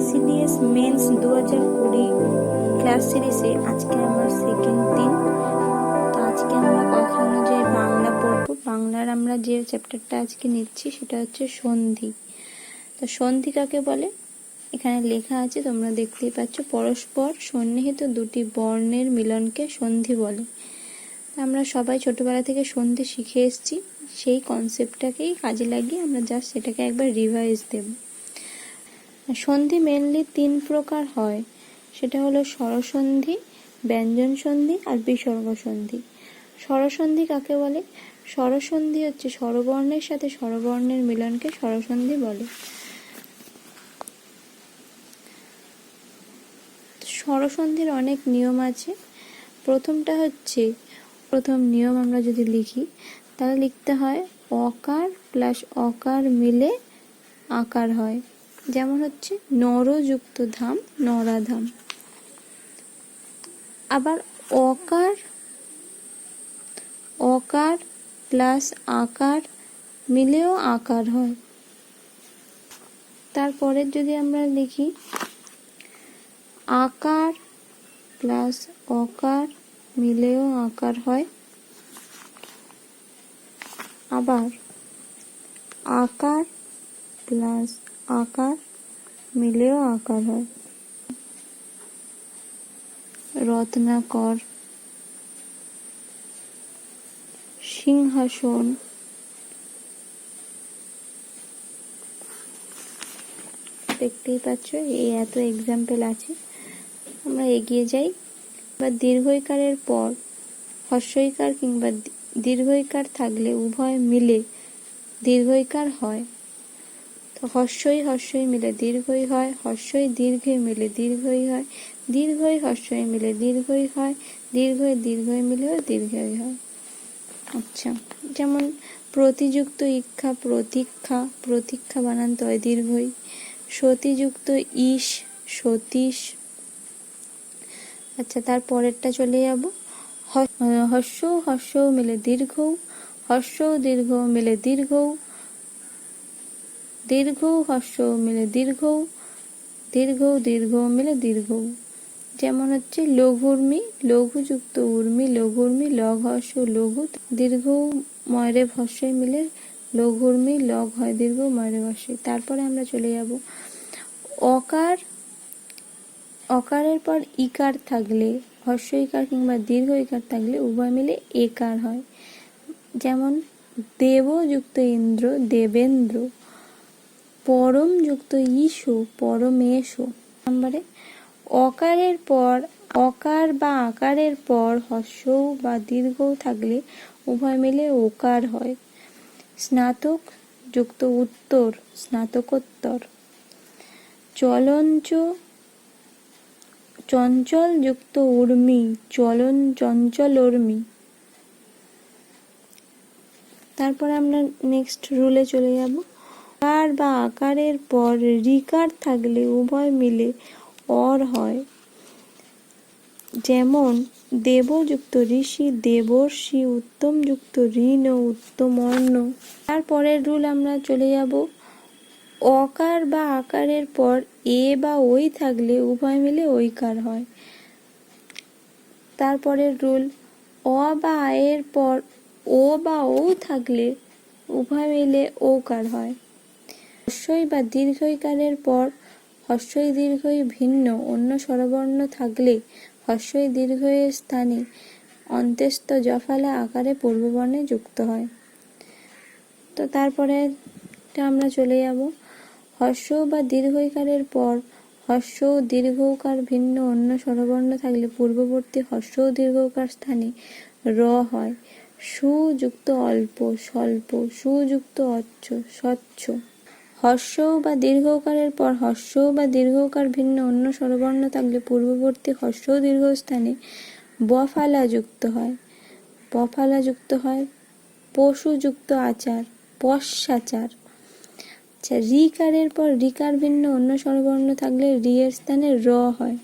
ICDS men's 2020 class সিরিজে আজকে আমার সেকেন্ড দিন। তো আজকে আমরা কথা অনুযায়ী বাংলা পড়বো। বাংলার আমরা যে চ্যাপ্টারটা আজকে নিচ্ছি সেটা হচ্ছে সন্ধি। তো সন্ধি কাকে বলে এখানে লেখা আছে, তোমরা দেখতেই পাচ্ছ। পরস্পর সন্নিহিত দুটি বর্ণের মিলনকে সন্ধি বলে। আমরা সবাই ছোটবেলা থেকে সন্ধি শিখে এসেছি, সেই কনসেপ্টটাকেই কাজে লাগিয়ে আমরা জাস্ট সেটাকে একবার রিভাইজ দেব। সন্ধি মেনলি 3 প্রকার হয়, সেটা হলো স্বরসন্ধি, ব্যঞ্জন সন্ধি আর বিসর্গ সন্ধি। স্বরসন্ধি কাকে বলে? স্বরসন্ধি হচ্ছে স্বরবর্ণের সাথে স্বরবর্ণের মিলনকে স্বরসন্ধি বলে। স্বরসন্ধির অনেক নিয়ম আছে। প্রথম নিয়ম আমরা যদি লিখি তাহলে লিখতে হয় অকার প্লাস অকার মিলে আকার হয়। যেমন হচ্ছে নরযুক্ত ধাম, নরাধাম। আবার অকার প্লাস আকার মিলেও আকার হয়। তারপরে যদি আমরা লিখি আকার প্লাস অকার মিলেও আকার হয়। আবার আকার প্লাস আকার মিলেও আকার হয়। রত্নাকর, সিংহাসন, দেখতেই পাচ্ছ এই এত এক্সাম্পল আছে। আমরা এগিয়ে যাই। এবার দীর্ঘইকারের পর হর্ষইকার কিংবা দীর্ঘইকার থাকলে উভয় মিলে দীর্ঘইকার হয়। তো হর্ষই মিলে দীর্ঘই হয়, হর্ষই দীর্ঘই মিলে দীর্ঘই হয়, দীর্ঘই হর্ষই মিলে দীর্ঘই হয়, দীর্ঘই মিলেও দীর্ঘই হয়। আচ্ছা, যেমন প্রতিযুক্ত ইক্ষা, প্রতীক্ষা বানান তয় দীর্ঘই। সতীযুক্ত ঈশ, সতীশ। আচ্ছা, তার পরেরটা চলে যাব। হর্ষ মিলে দীর্ঘ, হর্ষ দীর্ঘ মিলে দীর্ঘ, দীর্ঘ হর্ষ মিলে দীর্ঘ, দীর্ঘ মিলে দীর্ঘ। যেমন হচ্ছে লঘুর্মি, লঘুযুক্ত উর্মি, লঘুর্মি, লঘ হর্ষ লঘু, দীর্ঘ ময়রে হর্ষই মিলে লঘুর্মি, লঘ হয় দীর্ঘ ময়রে হর্ষই। তারপরে আমরা চলে যাব অকারের পর ইকার থাকলে, হর্ষ ইকার কিংবা দীর্ঘ ইকার থাকলে উভয় মিলে একার হয়। যেমন দেব যুক্ত ইন্দ্র, দেবেন্দ্র। পরম যুক্ত ঈশো, পরমেশ। নম্বরে অকারের পর অকার বা আকারের পর হর্ষ বা দীর্ঘ থাকলে উভয় মিলে ওকার হয়। স্নাতক যুক্ত উত্তর, স্নাতকোত্তর। চঞ্চল যুক্ত উর্মি, চঞ্চল উর্মি। তারপরে আমরা নেক্সট রুলে চলে যাব। আকার বা আকারের পর রিকার থাকলে উভয় মিলে অর হয়। যেমন দেবযুক্ত ঋষি, দেবর্ষি। উত্তম যুক্ত ঋণ ও উত্তম অর্ণ। তারপরের রুল আমরা চলে যাব। অকার বা আকারের পর এ বা ওই থাকলে উভয় মিলে ঐকার হয়। তারপরের রুল অ বা আয়ের পর ও বা ও থাকলে উভয় মিলে ওকার হয়। হর্ষই বা দীর্ঘইকারের পর হর্ষই দীর্ঘই ভিন্ন অন্য স্বরবর্ণ থাকলে হর্ষই দীর্ঘের স্থানে অন্ত্যস্ত জফলা আকারে পূর্ববর্ণে যুক্ত হয়। তো তারপরে আমরা চলে যাব। হর্ষ বা দীর্ঘইকারের পর হর্ষ দীর্ঘকার ভিন্ন অন্য স্বরবর্ণ থাকলে পূর্ববর্তী হর্ষ দীর্ঘকার স্থানে র হয়। সুযুক্ত অল্প, স্বল্প। সুযুক্ত অচ্ছ, স্বচ্ছ। হর্ষ বা দীর্ঘকারের পর হর্ষ বা দীর্ঘকার ভিন্ন অন্য স্বরবর্ণ থাকলে পূর্ববর্তী হর্ষ দীর্ঘ স্থানে বফালা যুক্ত হয়। পশুযুক্ত আচার, পশ্চাচার। আচ্ছা, রিকারের পর রিকার ভিন্ন অন্য স্বরবর্ণ থাকলে রি এর স্থানে র হয়।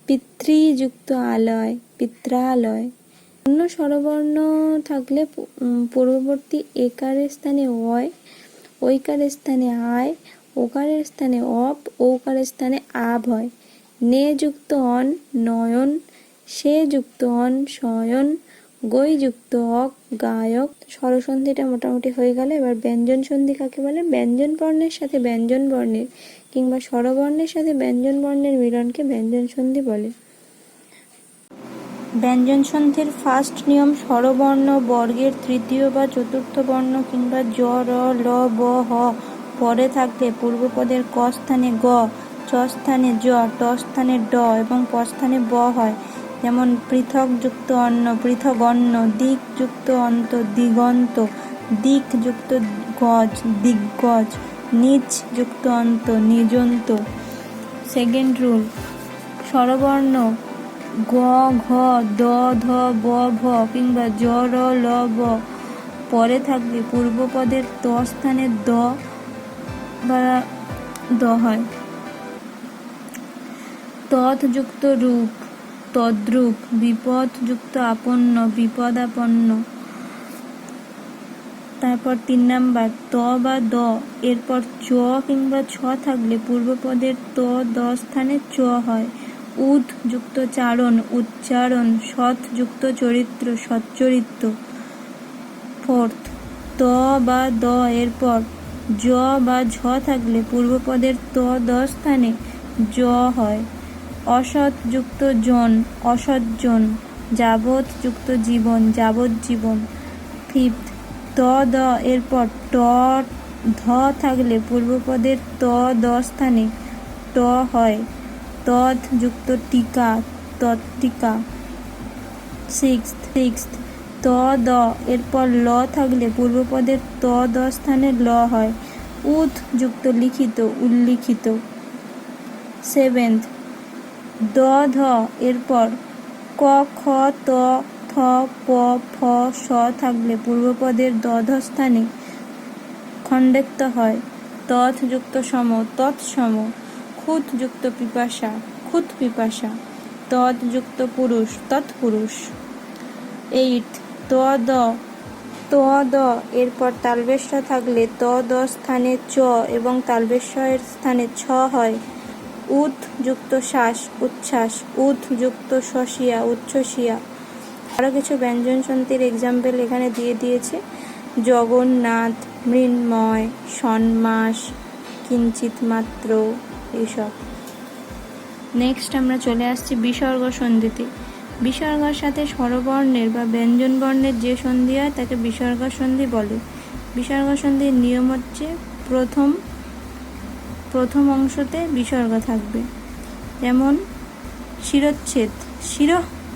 পিতৃযুক্ত আলয়, পিত্রালয়। অন্য স্বরবর্ণ থাকলে পূর্ববর্তী একারের স্থানে অয়, ঐকারের স্থানে আয়, ওকারের স্থানে অপ, ঔকারের স্থানে আব হয়। নে যুক্ত অন নয়ন, সে যুক্ত অন শয়ন, গই যুক্ত অক গায়ক। স্বরসন্ধিটা মোটামুটি হয়ে গেল। এবার ব্যঞ্জন সন্ধি কাকে বলে? ব্যঞ্জন বর্ণের সাথে ব্যঞ্জন বর্ণের কিংবা স্বরবর্ণের সাথে ব্যঞ্জন বর্ণের মিলনকে ব্যঞ্জন সন্ধি বলে। ব্যঞ্জন সন্ধির ফার্স্ট নিয়ম, স্বরবর্ণ বর্গের তৃতীয় বা চতুর্থ বর্ণ কিংবা জ, র, ল, ব, হ পরে থাকলে পূর্বপদের ক স্থানে গ, চ স্থানে জ, ট স্থানে ড এবং প স্থানে ব হয়। যেমন পৃথক যুক্ত অন্ন পৃথক অন্ন, দিক যুক্ত অন্ত দিগন্ত, দিক যুক্ত গজ দিগ্গজ, নিচ যুক্ত অন্ত নিজন্ত। সেকেন্ড রুল, স্বরবর্ণ গ, ঘ, দ, ধ, ব, ভ কিংবা জ, র, ল, ব পরে থাকলে পূর্বপদের ত স্থানে দ বা দ হয়। তৎ যুক্ত রূপ তদ্রূপ, বিপদ যুক্ত আপন্ন বিপদাপন্ন। তারপর 3 নাম্বার, ত বা দ এরপর চ কিংবা ছ থাকলে পূর্বপদের ত দ স্থানে চ হয়। উদ যুক্ত চারণ উচ্চারণ, সৎ যুক্ত চরিত্র সচ্চরিত্র। ফোর্থ, ত বা দ এরপর জ বা ঝ থাকলে পূর্বপদের ত দ স্থানে জ হয়। অসৎ যুক্ত জন অসজ্জন, যাবৎ যুক্ত জীবন যাবজ্জীবন। ফিফথ, ত দ এরপর ট ধ থাকলে পূর্বপদের ত দ স্থানে ট হয়। তৎ যুক্ত টিকা তৎটিকা। সিক্সথ, ত দ এরপর ল থাকলে পূর্বপদের ত দ স্থানে ল হয়। উদ যুক্ত লিখিত উল্লিখিত। সেভেন্থ, দ ধ এরপর ক খ ত থ প ফ স থাকলে পূর্বপদের দ ধ স্থানে খণ্ডেত্ব হয়। তৎ যুক্ত সম তৎসম। ক্ষুৎ যুক্ত পিপাসা ক্ষুৎ পিপাসা। তৎ যুক্ত পুরুষ তৎপুরুষ। এইট, ত দ এরপর তালবেশ্য থাকলে ত দ স্থানে চ এবং তালবেশ্যের স্থানে ছ হয়। উৎ যুক্ত শ্বাস উচ্ছ্বাস, উৎ যুক্ত শশিয়া উচ্ছ্বসিয়া। আরও কিছু ব্যঞ্জন সন্ধির এক্সাম্পল এখানে দিয়ে দিয়েছে। জগন্নাথ, মৃন্ময়, সন্মাস, কিঞ্চিত মাত্র এইসব। নেক্সট আমরা চলে আসছি বিসর্গ সন্ধিতে। বিসর্গের সাথে স্বরবর্ণের বা ব্যঞ্জন বর্ণের যে সন্ধি হয় তাকে বিসর্গ সন্ধি বলে। বিসর্গ সন্ধির নিয়ম হচ্ছে প্রথম অংশতে বিসর্গ থাকবে। যেমন শিরচ্ছেদ শির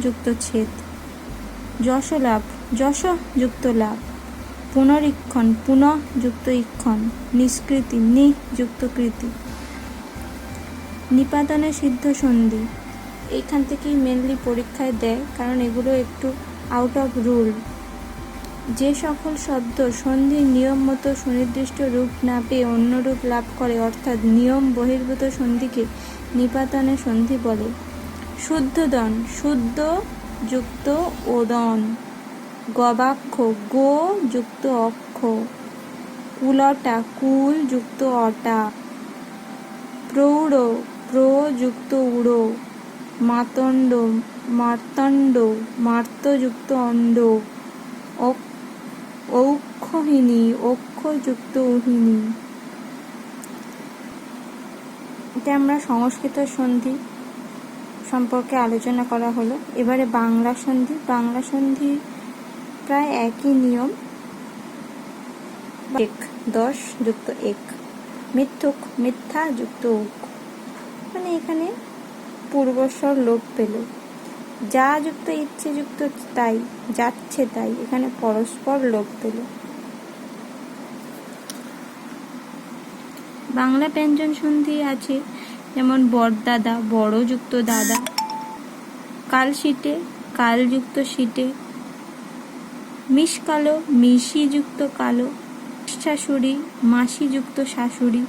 যুক্ত ছেদ, যশলাভ যশ যুক্ত লাভ, পুনরীক্ষণ পুনঃ যুক্ত ইক্ষণ, নিষ্কৃতি নি যুক্ত কৃতি। নিপাতনে সিদ্ধ সন্ধি এইখান থেকেই মেনলি পরীক্ষায় দেয়, কারণ এগুলো একটু আউট অফ রুল। যে সকল শব্দ সন্ধির নিয়ম মতো সুনির্দিষ্ট রূপ না পেয়ে অন্য রূপ লাভ করে অর্থাৎ নিয়ম বহির্ভূত সন্ধিকে নিপাতনে সন্ধি বলে। শুদ্ধোদন শুদ্ধ যুক্ত ওদন, গবাক্ষ গো যুক্ত অক্ষ, কুলটা কুল যুক্ত অটা, প্রৌঢ় প্র যুক্ত উড়ো, মাতণ্ড মার্তণ্ড মার্ত যুক্ত অণ্ড, ঔক্ষহিনী অক্ষ যুক্ত উহিনী। এটা আমরা সংস্কৃত সন্ধি সম্পর্কে আলোচনা করা হলো। এবারে বাংলা সন্ধি। বাংলা সন্ধি প্রায় একই নিয়ম। এক 10 যুক্ত এক, মিথ্যুক মিথ্যা যুক্ত উক, মানে এখানে পূর্বস্বর লোপ পেল। যা যুক্ত ইচ্ছে যুক্ত তাই যাচ্ছে তাই, এখানে পরস্পর লোপ পেল। বাংলা ব্যঞ্জন সন্ধি আছে যেমন বড়দাদা বড় যুক্ত দাদা, কালশিটে কাল যুক্ত শীতে, মিশকালো মিশি যুক্ত কালো, শাশুড়ি মাসি যুক্ত শাশুড়ি।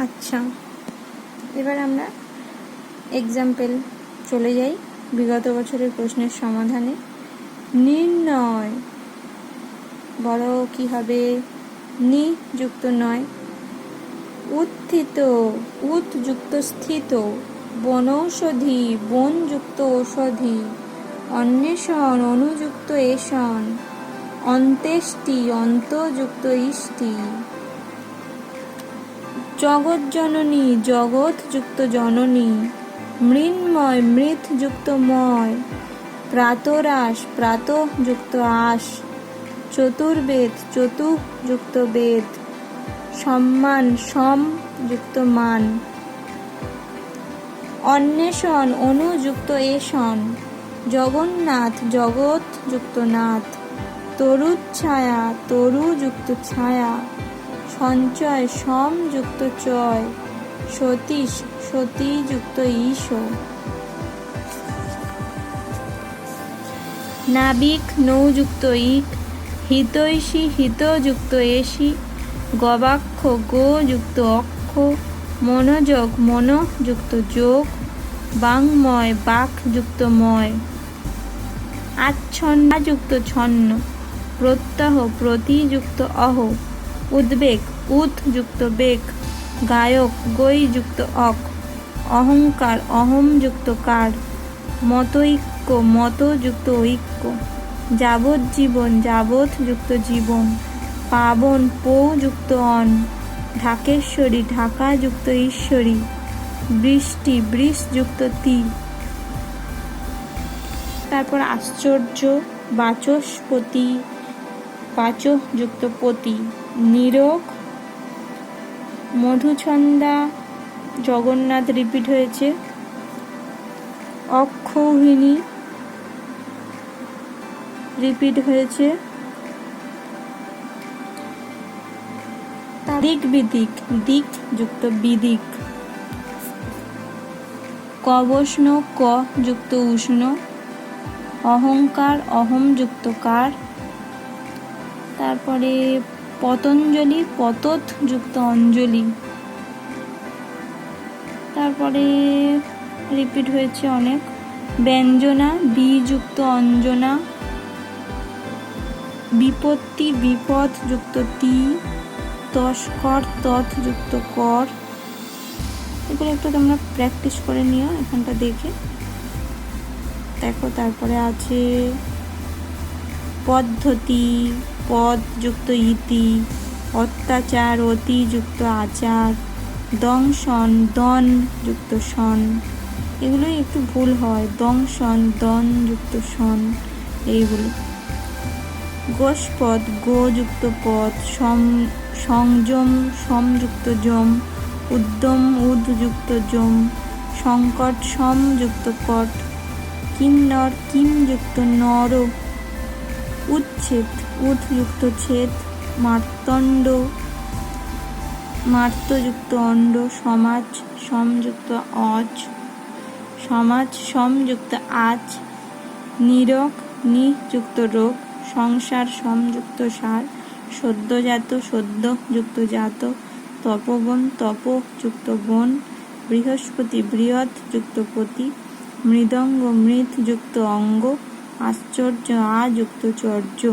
আচ্ছা, এবার আমরা এক্সাম্পল চলে যাই বিগত বছরের প্রশ্নের সমাধানে। নির্ণয় বলো কি হবে? নি যুক্ত নয়। উত্থিত, উৎ যুক্ত স্থিত। বনৌষধি, বন যুক্ত ঔষধি। অন্বেষণ, অনুযুক্ত এষণ। অন্ত্যেষ্টি, অন্ত যুক্ত ইষ্টি। জগৎজননী, জগৎ যুক্ত জননী। মৃন্ময়, মৃৎ যুক্ত ময়। প্রাতরাশ, প্রাত যুক্ত আশ। চতুর্বেদ, চতু যুক্ত বেদ। সম্মান, সম যুক্ত মান। অন্বেষণ, অনু যুক্ত এষণ। জগন্নাথ, জগৎ যুক্ত নাথ। তরুচ্ছায়া, তরু যুক্ত ছায়া। সঞ্চয়, সম যুক্ত চয়। সতীশ, সতী যুক্ত ঈশ। নাবিক, নৌ যুক্ত ইক। হিতৈষী, হিত যুক্ত এষি। গবাক্ষ, গো যুক্ত অক্ষ। মনোযোগ, মন যুক্ত যোগ। বাঙ্ময়, বাক যুক্ত ময়। আচ্ছন্ন যুক্ত ছন্ন। প্রত্যহ, প্রতি যুক্ত অহ। উদ্বেগ, উদ যুক্ত বেগ। গায়ক, গৈ যুক্ত অক। অহংকার, অহম যুক্ত কার। মতৈক্য, মত যুক্ত ঐক্য। যাবজ্জীবন, যাবৎ যুক্ত জীবন। পাবন, পৌ যুক্ত অন। ঢাকেশ্বরী, ঢাকা যুক্ত ঈশ্বরী। বৃষ্টি, বৃষ যুক্ত তি। তারপর আশ্চর্য, বাচস্পতি, বাচ যুক্ত পতি। নীরোগ, মধুছন্দা, জগন্নাথ রিপিট হয়েছে। অক্ষৌহিণী রিপিট হয়েছে। দিক বিদিক, দিক যুক্ত বিদিক। কবষ্ণ, ক যুক্ত উষ্ণ। অহংকার, অহম যুক্ত কার। তারপরে পতঞ্জলি, পতত যুক্ত অঞ্জলি। তারপরে রিপিট হয়েছে অনেক। ব্যঞ্জনা, বি যুক্ত অঞ্জনা। বিপত্তি, বিপদ যুক্ত তি। তস্কর, তৎ যুক্ত কর। এগুলো একটু তোমরা প্র্যাকটিস করে নিও এখানটা দেখে। দেখো তারপরে আছে পদ্ধতি, পদ যুক্ত ইতি। অত্যাচার, অতি যুক্ত আচার। দংশন, দন যুক্ত সন। এগুলোই একটু ভুল হয়, দংশন, দন যুক্ত সন এইগুলো। গোষ্পদ, গো যুক্ত পদ। সংযম, সম যুক্ত যম। উদ্যম, উদ যুক্ত যম। সংকট, সম যুক্ত কট। কিন্নর, কিম যুক্ত নর। উচ্ছেদ, উদ যুক্ত ছেদ। মার্তণ্ড, মার্ত যুক্ত অণ্ড। সমাজ, সম যুক্ত অজ। সমাজ, সম যুক্ত আজ। নিরোগ, নি যুক্ত রোগ। সংসার, সম যুক্ত সার। সদ্যজাত, সদ্য যুক্ত জাত। তপবন, তপ যুক্ত বন। বৃহস্পতি, বৃহৎ যুক্ত পতি। মৃদঙ্গ, মৃৎ যুক্ত অঙ্গ। আশ্চর্য, আ যুক্ত চর্য।